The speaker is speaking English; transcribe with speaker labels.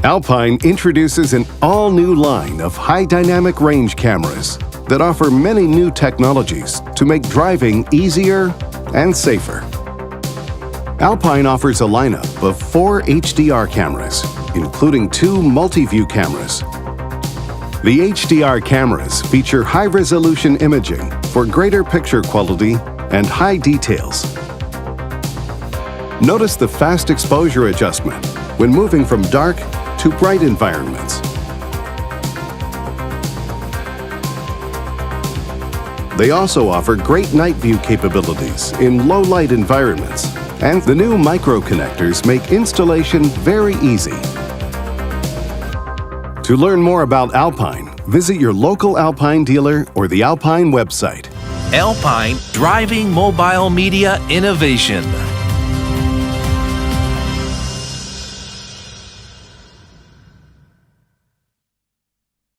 Speaker 1: Alpine introduces an all-new line of high dynamic range cameras that offer many new technologies to make driving easier and safer. Alpine offers a lineup of 4 HDR cameras, including 2 multi-view cameras. The HDR cameras feature high-resolution imaging for greater picture quality and high details. Notice the fast exposure adjustment when moving from dark to bright environments. They also offer great night view capabilities in low-light environments, and the new micro connectors make installation very easy. To learn more about Alpine, visit your local Alpine dealer or the Alpine website.
Speaker 2: Alpine, driving mobile media innovation.